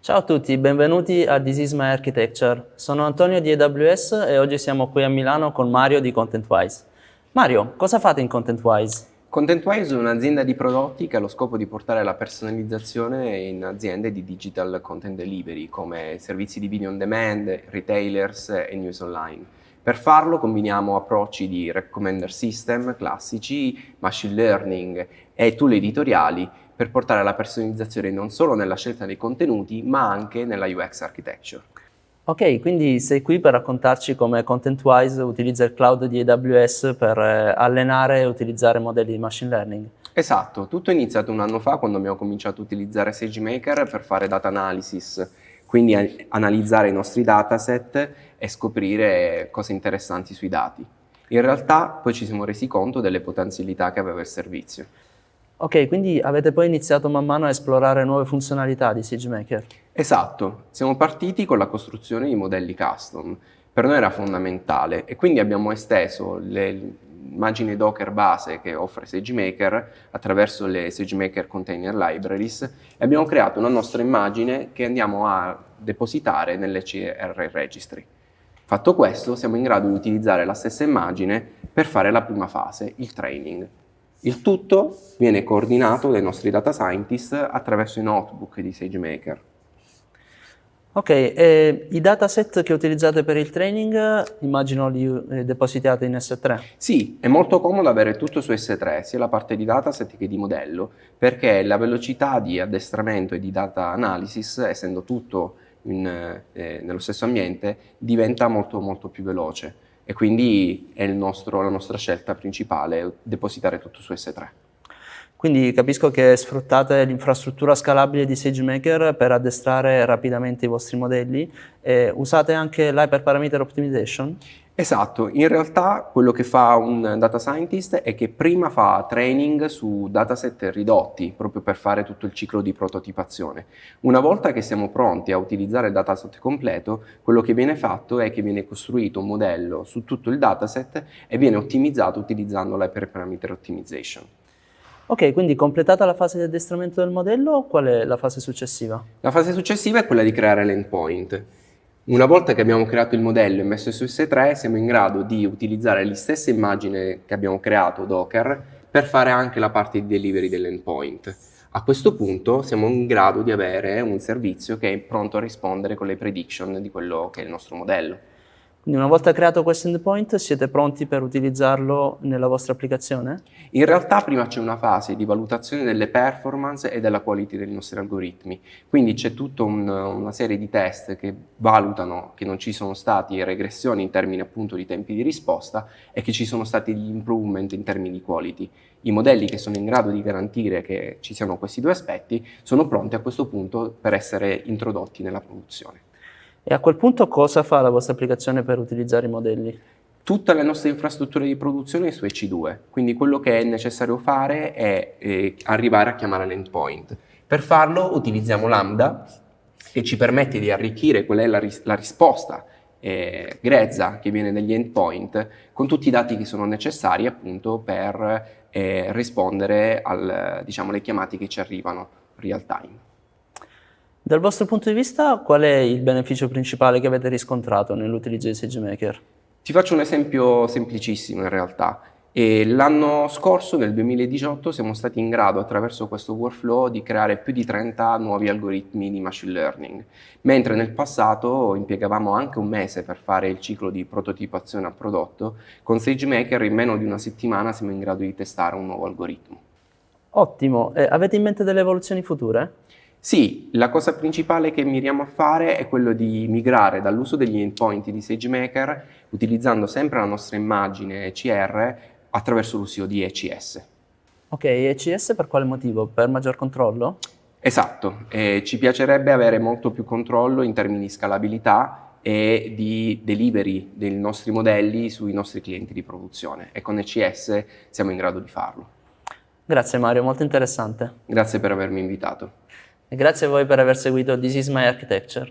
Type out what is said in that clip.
Ciao a tutti, benvenuti a This is My Architecture. Sono Antonio di AWS e oggi siamo qui a Milano con Mario di ContentWise. Mario, cosa fate in ContentWise? ContentWise è un'azienda di prodotti che ha lo scopo di portare la personalizzazione in aziende di digital content delivery, come servizi di video on demand, retailers e news online. Per farlo combiniamo approcci di recommender system classici, machine learning e tool editoriali per portare la personalizzazione non solo nella scelta dei contenuti, ma anche nella UX architecture. Ok, quindi sei qui per raccontarci come ContentWise utilizza il cloud di AWS per allenare e utilizzare modelli di machine learning. Esatto, tutto è iniziato un anno fa quando abbiamo cominciato a utilizzare SageMaker per fare data analysis, quindi analizzare i nostri dataset e scoprire cose interessanti sui dati. In realtà poi ci siamo resi conto delle potenzialità che aveva il servizio. Ok, quindi avete poi iniziato man mano a esplorare nuove funzionalità di SageMaker. Esatto, siamo partiti con la costruzione di modelli custom. Per noi era fondamentale e quindi abbiamo esteso le immagini Docker base che offre SageMaker attraverso le SageMaker Container Libraries e abbiamo creato una nostra immagine che andiamo a depositare nell'ECR Registry. Fatto questo, siamo in grado di utilizzare la stessa immagine per fare la prima fase, il training. Il tutto viene coordinato dai nostri data scientist attraverso i notebook di SageMaker. Ok, e i dataset che utilizzate per il training immagino li depositate in S3. Sì, è molto comodo avere tutto su S3, sia la parte di dataset che di modello, perché la velocità di addestramento e di data analysis, essendo tutto nello stesso ambiente, diventa molto più veloce e quindi è la nostra scelta principale, depositare tutto su S3. Quindi capisco che sfruttate l'infrastruttura scalabile di SageMaker per addestrare rapidamente i vostri modelli e usate anche l'Hyperparameter Optimization? Esatto, in realtà quello che fa un data scientist è che prima fa training su dataset ridotti, proprio per fare tutto il ciclo di prototipazione. Una volta che siamo pronti a utilizzare il dataset completo, quello che viene fatto è che viene costruito un modello su tutto il dataset e viene ottimizzato utilizzando l'Hyperparameter Optimization. Ok, quindi completata la fase di addestramento del modello, qual è la fase successiva? La fase successiva è quella di creare l'endpoint. Una volta che abbiamo creato il modello e messo su S3, siamo in grado di utilizzare le stesse immagini che abbiamo creato Docker per fare anche la parte di delivery dell'endpoint. A questo punto siamo in grado di avere un servizio che è pronto a rispondere con le prediction di quello che è il nostro modello. Quindi una volta creato questo endpoint siete pronti per utilizzarlo nella vostra applicazione? In realtà prima c'è una fase di valutazione delle performance e della quality dei nostri algoritmi, quindi c'è tutta una serie di test che valutano che non ci sono stati regressioni in termini appunto di tempi di risposta e che ci sono stati degli improvement in termini di quality. I modelli che sono in grado di garantire che ci siano questi due aspetti sono pronti a questo punto per essere introdotti nella produzione. E a quel punto cosa fa la vostra applicazione per utilizzare i modelli? Tutte le nostre infrastrutture di produzione su EC2, quindi quello che è necessario fare è arrivare a chiamare l'endpoint. Per farlo utilizziamo Lambda che ci permette di arricchire qual è la risposta grezza che viene dagli endpoint con tutti i dati che sono necessari appunto per rispondere alle chiamate che ci arrivano real time. Dal vostro punto di vista, qual è il beneficio principale che avete riscontrato nell'utilizzo di SageMaker? Ti faccio un esempio semplicissimo in realtà. L'anno scorso, nel 2018, siamo stati in grado attraverso questo workflow di creare più di 30 nuovi algoritmi di machine learning, mentre nel passato impiegavamo anche un mese per fare il ciclo di prototipazione a prodotto. Con SageMaker in meno di una settimana siamo in grado di testare un nuovo algoritmo. Ottimo, avete in mente delle evoluzioni future? Sì, la cosa principale che miriamo a fare è quello di migrare dall'uso degli endpoint di SageMaker utilizzando sempre la nostra immagine ECR attraverso l'uso di ECS. Ok, ECS per quale motivo? Per maggior controllo? Esatto, ci piacerebbe avere molto più controllo in termini di scalabilità e di delivery dei nostri modelli sui nostri clienti di produzione e con ECS siamo in grado di farlo. Grazie Mario, molto interessante. Grazie per avermi invitato. E grazie a voi per aver seguito This is My Architecture.